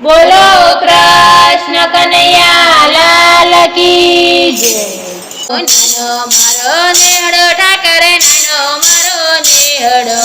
બોલો કૃષ્ણ કનૈયા લાલ કી જય. નાનો મારો નેહડો ઠાકર, નાનો મારો નેહડો,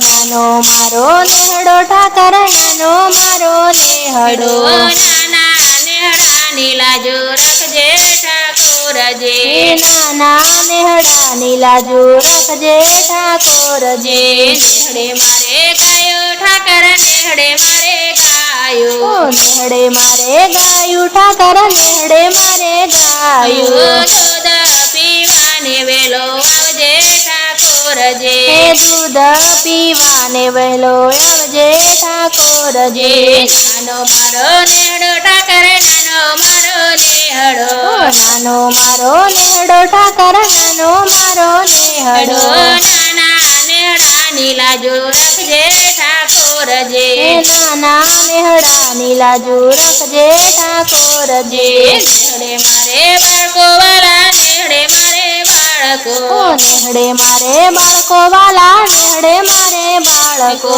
નાનો મારો નેહડો ઠાકર, નાનો મારો નેહડો. નાના નેહડાની લાજો રાખજે ઠાકોરજી, નાના નેહડાની લાજો રાખજે ઠાકોરજી. નેહડે મારે ગાયો ઠાકર, નેહડે મારે ગાયો, નેહડે મારે ગાયું ઠાકર, નેહડે મારે ગાયું. દૂધ પીવાને વેલો આવજે ઠાકોરજી, દૂધ પીવાને વહેલો આવજે ઠાકોરજી. નાનો મારો નેહડો ઠાકર, નાનો મારો નેહડો, નાનો મારો નેહડો ઠાકર, નાનો મારો નેહડો. નાના નેહડાની લાજો રાખજે ઠાકોરજી, નાના નેહડાની લાજો રાખજે ઠાકોરજી. નેહડે મારે બાળકો વાલા, નેહડે મારે બાળકો, નેહડે મારે બાળકો વાલા, નેહડે મારે બાળકો.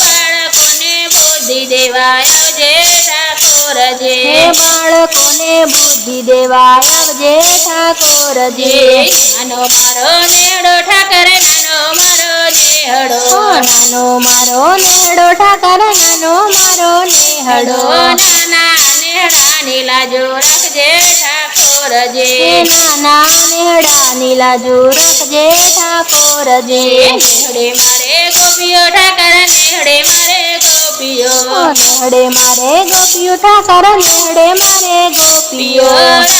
બાળકોને બુદ્ધિ દેવા આવજે ઠાકોરજી, બાળકોને બુદ્ધિ દેવા આવજે ઠાકોરજી. નાનો મારો નેહડો ઠાકર, નાનો મારો નેહડો, નાનો મારો નેહડો ઠાકર, નાનો મારો નેહડો. નાના નેહડાની લાજો રાખજે ઠાકોરજી, નાના નેહડાની લાજો રાખજે ઠાકોરજી. નેહડે મારે ગોપીઓ ઠાકર, નેહડે મારે ગોપીઓ, નેહડે મારે ગોપીઓ ઠાકર, નેહડે મારે ગોપીઓ. રાસ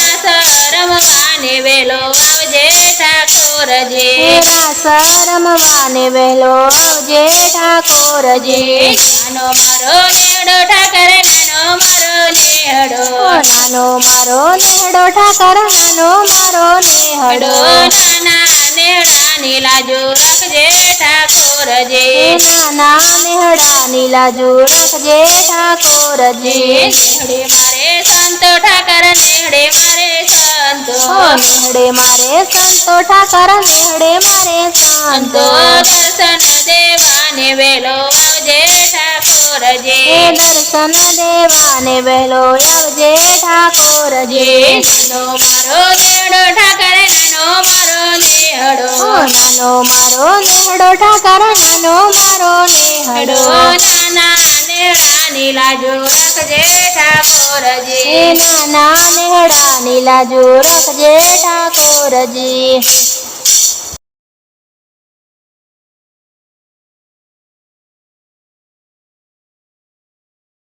રમવાને વેલો આવજે ઠાકોરજી, રાસ રમવાને વહેલો આવજે ઠાકોરજી. નાનો મારો નેહડો ઠાકર, નાનો મારો નેહડો, નાનો મારો નેહડો ઠાકર, નાનો મારો નેહડો. નાના નેહડાની લાજો રાખજે ઠાકોરજી, નાના નેહડાની લાજો રાખજે ઠાકોરજી. નેહડે મારે સંતો ઠાકર, નેહડે મારે સંતો, નેહડે મારે સંતો ઠાકર, નેહડે મારે સંતો. દર્શન દેવાને વેલો આવજે ઠાકોરજી, દર્શન દેવાને વહેલો આવજે ઠાકોરજી. નાનો મારો નેહડો ઠાકર, નાનો મારો નેહડો, નાનો મારો નેહડો ઠાકર, નાનો મારો નેહડો. નાના નેહડાની લાજો રાખજે ઠાકોરજી, નાના નેહડાની લાજો રાખજે ઠાકોરજી.